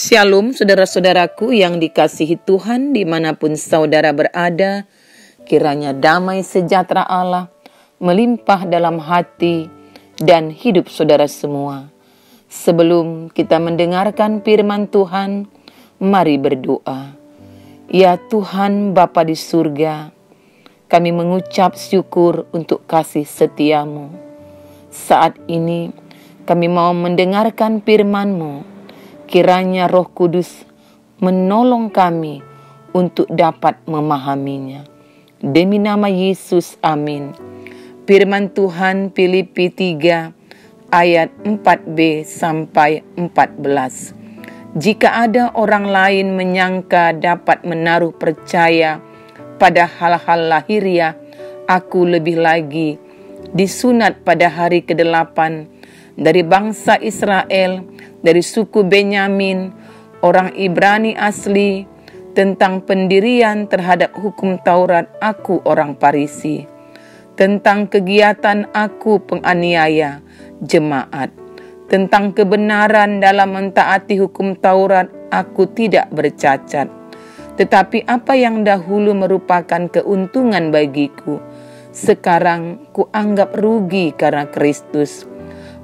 Shalom saudara-saudaraku yang dikasihi Tuhan dimanapun saudara berada. Kiranya damai sejahtera Allah melimpah dalam hati dan hidup saudara semua. Sebelum kita mendengarkan firman Tuhan, mari berdoa. Ya Tuhan Bapa di surga, kami mengucap syukur untuk kasih setiamu. Saat ini kami mau mendengarkan firman-Mu. Kiranya Roh Kudus menolong kami untuk dapat memahaminya. Demi nama Yesus, amin. Firman Tuhan Filipi 3 ayat 4b sampai 14. Jika ada orang lain menyangka dapat menaruh percaya pada hal-hal lahiriah, aku lebih lagi disunat pada hari ke-8 dari bangsa Israel, dari suku Benyamin, orang Ibrani asli. Tentang pendirian terhadap hukum Taurat, aku orang Farisi. Tentang kegiatan, aku penganiaya jemaat. Tentang kebenaran dalam mentaati hukum Taurat, aku tidak bercacat. Tetapi apa yang dahulu merupakan keuntungan bagiku, sekarang kuanggap rugi karena Kristus.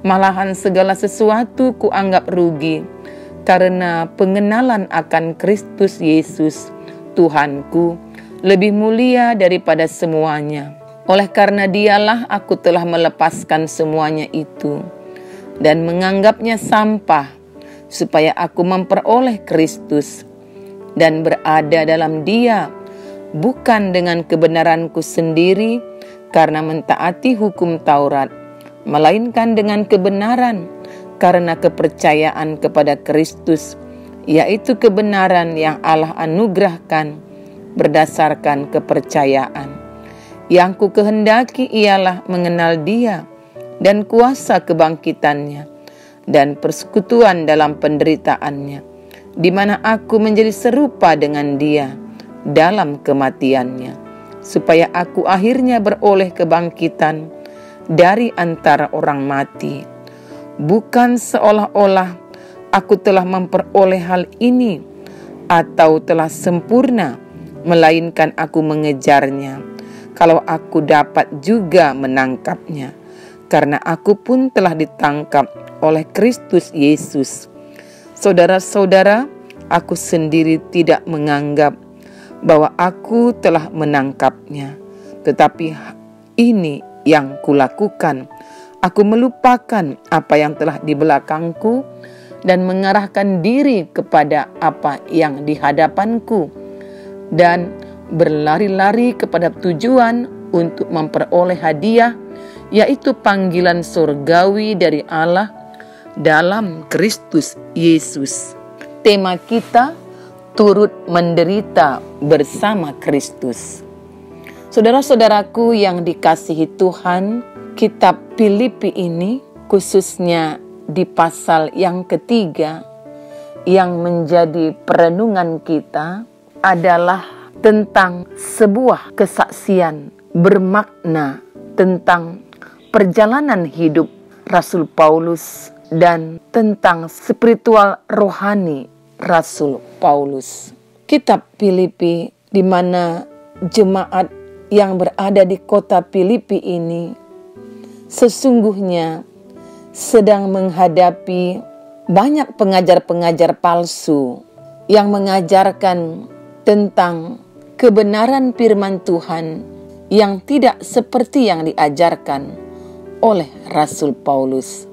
Malahan segala sesuatu kuanggap rugi karena pengenalan akan Kristus Yesus, Tuhanku, lebih mulia daripada semuanya. Oleh karena Dialah aku telah melepaskan semuanya itu dan menganggapnya sampah, supaya aku memperoleh Kristus dan berada dalam Dia, bukan dengan kebenaranku sendiri karena mentaati hukum Taurat, melainkan dengan kebenaran karena kepercayaan kepada Kristus, yaitu kebenaran yang Allah anugerahkan berdasarkan kepercayaan. Yang ku kehendaki ialah mengenal Dia dan kuasa kebangkitannya dan persekutuan dalam penderitaannya, di mana aku menjadi serupa dengan Dia dalam kematiannya, supaya aku akhirnya beroleh kebangkitan dari antara orang mati. Bukan seolah-olah aku telah memperoleh hal ini atau telah sempurna, melainkan aku mengejarnya, kalau aku dapat juga menangkapnya, karena aku pun telah ditangkap oleh Kristus Yesus. Saudara-saudara, aku sendiri tidak menganggap bahwa aku telah menangkapnya, tetapi ini yang kulakukan, aku melupakan apa yang telah di belakangku dan mengarahkan diri kepada apa yang di hadapanku dan berlari-lari kepada tujuan untuk memperoleh hadiah, yaitu panggilan surgawi dari Allah dalam Kristus Yesus. Tema kita, turut menderita bersama Kristus. Saudara-saudaraku yang dikasihi Tuhan, kitab Filipi ini khususnya di pasal yang ketiga yang menjadi perenungan kita adalah tentang sebuah kesaksian bermakna tentang perjalanan hidup Rasul Paulus dan tentang spiritual rohani Rasul Paulus. Kitab Filipi, di mana jemaat yang berada di kota Filipi ini sesungguhnya sedang menghadapi banyak pengajar-pengajar palsu yang mengajarkan tentang kebenaran firman Tuhan yang tidak seperti yang diajarkan oleh Rasul Paulus,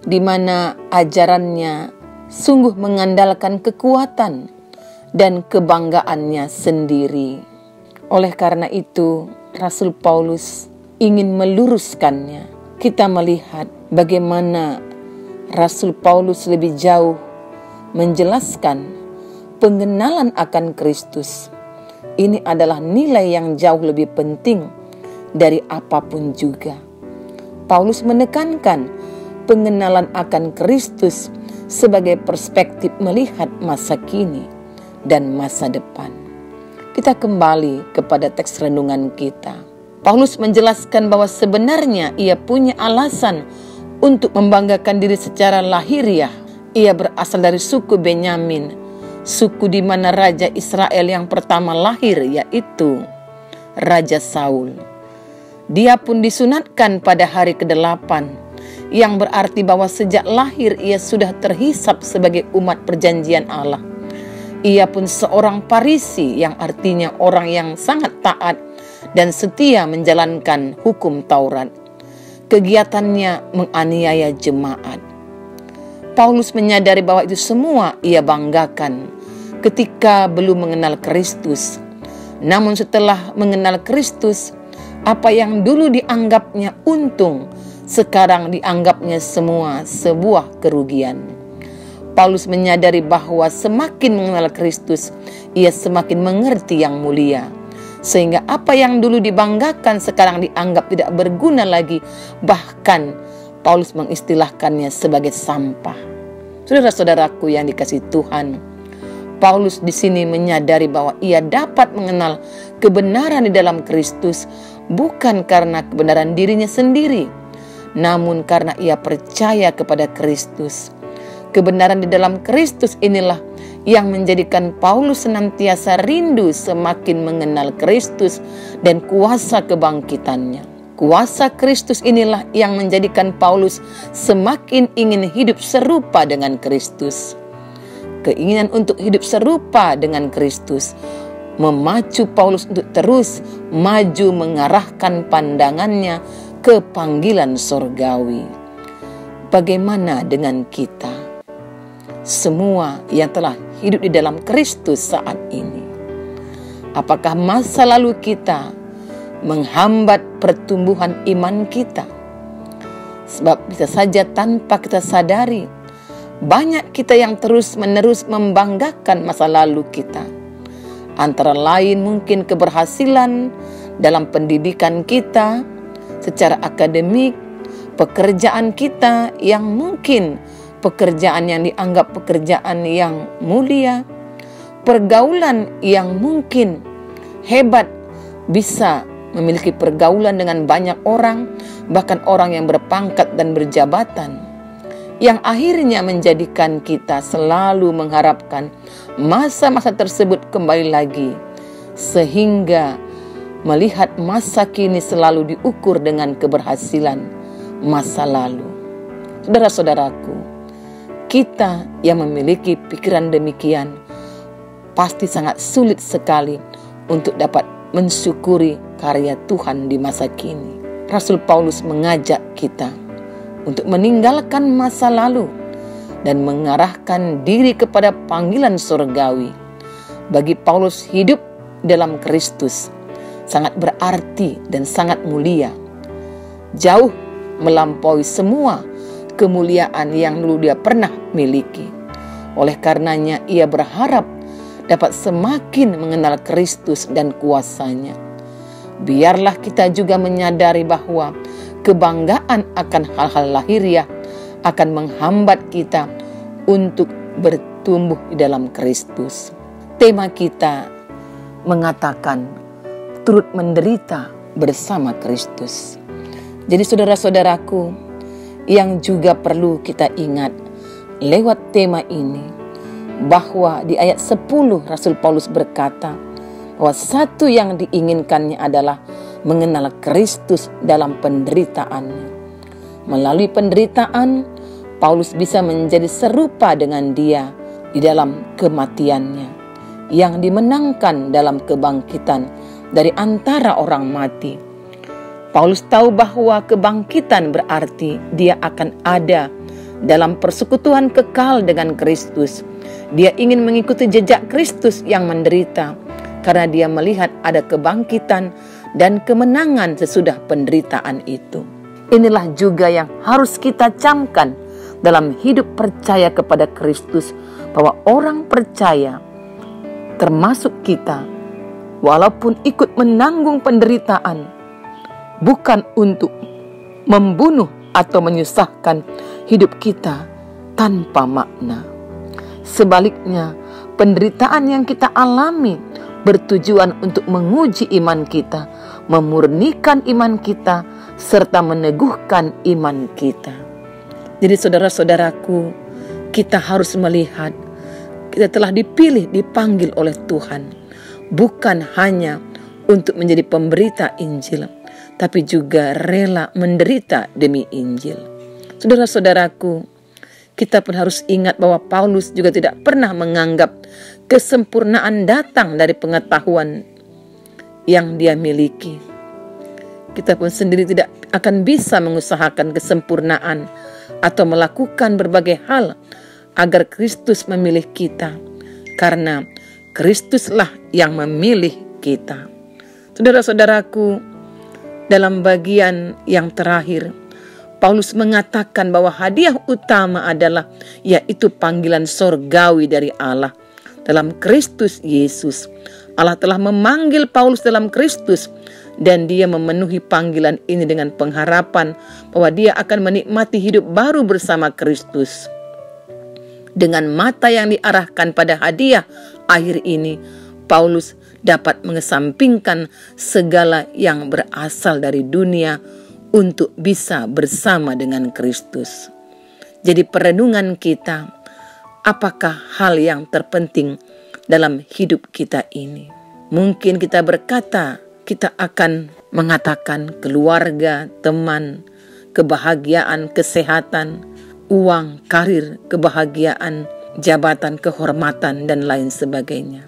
di mana ajarannya sungguh mengandalkan kekuatan dan kebanggaannya sendiri. Oleh karena itu, Rasul Paulus ingin meluruskannya. Kita melihat bagaimana Rasul Paulus lebih jauh menjelaskan pengenalan akan Kristus. Ini adalah nilai yang jauh lebih penting dari apapun juga. Paulus menekankan pengenalan akan Kristus sebagai perspektif melihat masa kini dan masa depan. Kita kembali kepada teks renungan kita. Paulus menjelaskan bahwa sebenarnya ia punya alasan untuk membanggakan diri secara lahiriah Ia berasal dari suku Benyamin, suku di mana Raja Israel yang pertama lahir, yaitu Raja Saul. Dia pun disunatkan pada hari ke-8, yang berarti bahwa sejak lahir ia sudah terhisap sebagai umat perjanjian Allah. Ia pun seorang Farisi, yang artinya orang yang sangat taat dan setia menjalankan hukum Taurat. Kegiatannya menganiaya jemaat. Paulus menyadari bahwa itu semua ia banggakan ketika belum mengenal Kristus. Namun setelah mengenal Kristus, apa yang dulu dianggapnya untung, sekarang dianggapnya semua sebuah kerugian. Paulus menyadari bahwa semakin mengenal Kristus, ia semakin mengerti yang mulia. Sehingga apa yang dulu dibanggakan sekarang dianggap tidak berguna lagi. Bahkan Paulus mengistilahkannya sebagai sampah. Saudara-saudaraku yang dikasihi Tuhan, Paulus di sini menyadari bahwa ia dapat mengenal kebenaran di dalam Kristus bukan karena kebenaran dirinya sendiri, namun karena ia percaya kepada Kristus. Kebenaran di dalam Kristus inilah yang menjadikan Paulus senantiasa rindu semakin mengenal Kristus dan kuasa kebangkitannya. Kuasa Kristus inilah yang menjadikan Paulus semakin ingin hidup serupa dengan Kristus. Keinginan untuk hidup serupa dengan Kristus memacu Paulus untuk terus maju mengarahkan pandangannya ke panggilan sorgawi. Bagaimana dengan kita? Semua yang telah hidup di dalam Kristus saat ini. Apakah masa lalu kita menghambat pertumbuhan iman kita? Sebab bisa saja tanpa kita sadari, banyak kita yang terus-menerus membanggakan masa lalu kita. Antara lain mungkin keberhasilan dalam pendidikan kita, secara akademik, pekerjaan kita yang mungkin pekerjaan yang dianggap pekerjaan yang mulia, pergaulan yang mungkin hebat, bisa memiliki pergaulan dengan banyak orang, bahkan orang yang berpangkat dan berjabatan, yang akhirnya menjadikan kita selalu mengharapkan masa-masa tersebut kembali lagi, sehingga melihat masa kini selalu diukur dengan keberhasilan masa lalu. Saudara-saudaraku, kita yang memiliki pikiran demikian pasti sangat sulit sekali untuk dapat mensyukuri karya Tuhan di masa kini. Rasul Paulus mengajak kita untuk meninggalkan masa lalu dan mengarahkan diri kepada panggilan surgawi. Bagi Paulus, hidup dalam Kristus sangat berarti dan sangat mulia, jauh melampaui semua kemuliaan yang dulu dia pernah miliki. Oleh karenanya ia berharap dapat semakin mengenal Kristus dan kuasanya. Biarlah kita juga menyadari bahwa kebanggaan akan hal-hal lahiriah akan menghambat kita untuk bertumbuh di dalam Kristus. Tema kita mengatakan turut menderita bersama Kristus. Jadi saudara-saudaraku, yang juga perlu kita ingat lewat tema ini, bahwa di ayat 10 Rasul Paulus berkata bahwa satu yang diinginkannya adalah mengenal Kristus dalam penderitaannya. Melalui penderitaan, Paulus bisa menjadi serupa dengan dia di dalam kematiannya, yang dimenangkan dalam kebangkitan dari antara orang mati. Paulus tahu bahwa kebangkitan berarti dia akan ada dalam persekutuan kekal dengan Kristus. Dia ingin mengikuti jejak Kristus yang menderita, karena dia melihat ada kebangkitan dan kemenangan sesudah penderitaan itu. Inilah juga yang harus kita camkan dalam hidup percaya kepada Kristus, bahwa orang percaya, termasuk kita, walaupun ikut menanggung penderitaan, bukan untuk membunuh atau menyusahkan hidup kita tanpa makna. Sebaliknya, penderitaan yang kita alami bertujuan untuk menguji iman kita, memurnikan iman kita, serta meneguhkan iman kita. Jadi saudara-saudaraku, kita harus melihat kita telah dipilih, dipanggil oleh Tuhan, bukan hanya untuk menjadi pemberita Injil, tapi juga rela menderita demi Injil. Saudara-saudaraku, kita pun harus ingat bahwa Paulus juga tidak pernah menganggap kesempurnaan datang dari pengetahuan yang dia miliki. Kita pun sendiri tidak akan bisa mengusahakan kesempurnaan atau melakukan berbagai hal agar Kristus memilih kita, karena Kristuslah yang memilih kita. Saudara-saudaraku, dalam bagian yang terakhir, Paulus mengatakan bahwa hadiah utama adalah yaitu panggilan sorgawi dari Allah dalam Kristus Yesus. Allah telah memanggil Paulus dalam Kristus, dan dia memenuhi panggilan ini dengan pengharapan bahwa dia akan menikmati hidup baru bersama Kristus. Dengan mata yang diarahkan pada hadiah akhir ini, Paulus dapat mengesampingkan segala yang berasal dari dunia untuk bisa bersama dengan Kristus. Jadi perenungan kita, apakah hal yang terpenting dalam hidup kita ini? Mungkin kita berkata, kita akan mengatakan keluarga, teman, kebahagiaan, kesehatan, uang, karir, kebahagiaan, jabatan, kehormatan, dan lain sebagainya.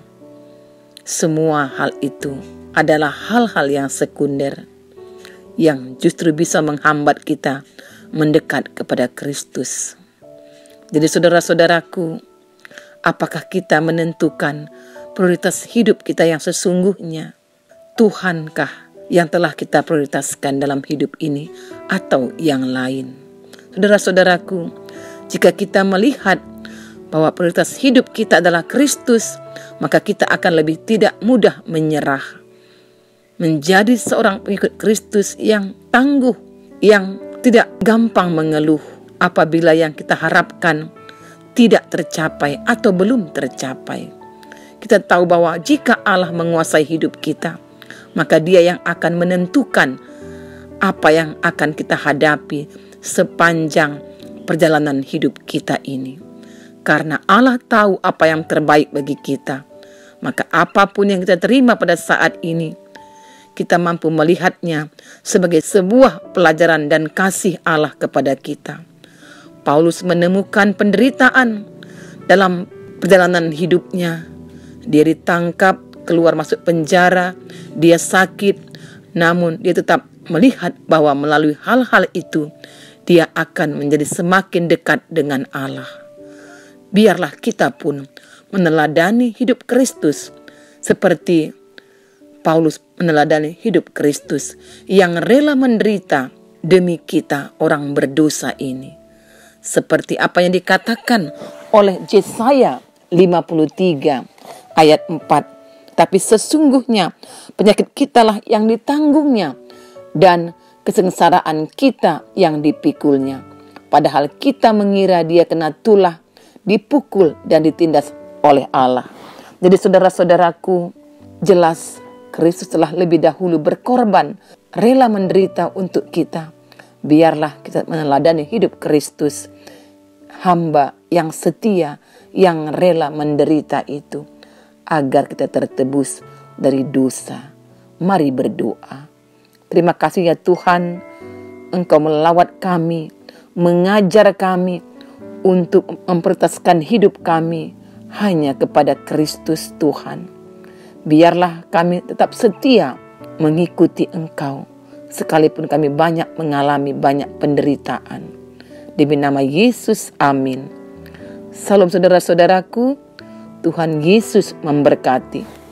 Semua hal itu adalah hal-hal yang sekunder yang justru bisa menghambat kita mendekat kepada Kristus. Jadi saudara-saudaraku, apakah kita menentukan prioritas hidup kita yang sesungguhnya? Tuhankah yang telah kita prioritaskan dalam hidup ini atau yang lain? Saudara-saudaraku, jika kita melihat bahwa prioritas hidup kita adalah Kristus, maka kita akan lebih tidak mudah menyerah. Menjadi seorang pengikut Kristus yang tangguh, yang tidak gampang mengeluh apabila yang kita harapkan tidak tercapai atau belum tercapai. Kita tahu bahwa jika Allah menguasai hidup kita, maka Dia yang akan menentukan apa yang akan kita hadapi sepanjang perjalanan hidup kita ini. Karena Allah tahu apa yang terbaik bagi kita, maka apapun yang kita terima pada saat ini, kita mampu melihatnya sebagai sebuah pelajaran dan kasih Allah kepada kita. Paulus menemukan penderitaan dalam perjalanan hidupnya. Dia ditangkap, keluar masuk penjara, dia sakit, namun dia tetap melihat bahwa melalui hal-hal itu, dia akan menjadi semakin dekat dengan Allah. Biarlah kita pun meneladani hidup Kristus seperti Paulus meneladani hidup Kristus yang rela menderita demi kita orang berdosa ini. Seperti apa yang dikatakan oleh Yesaya 53 ayat 4. Tapi sesungguhnya penyakit kitalah yang ditanggungnya dan kesengsaraan kita yang dipikulnya. Padahal kita mengira dia kena tulah, dipukul dan ditindas oleh Allah. Jadi saudara-saudaraku, jelas Kristus telah lebih dahulu berkorban, rela menderita untuk kita. Biarlah kita meneladani hidup Kristus, hamba yang setia, yang rela menderita itu, agar kita tertebus dari dosa. Mari berdoa. Terima kasih ya Tuhan, Engkau melawat kami, mengajar kami untuk memprioritaskan hidup kami hanya kepada Kristus Tuhan. Biarlah kami tetap setia mengikuti Engkau, sekalipun kami banyak mengalami banyak penderitaan. Demi nama Yesus, amin. Salam saudara-saudaraku, Tuhan Yesus memberkati.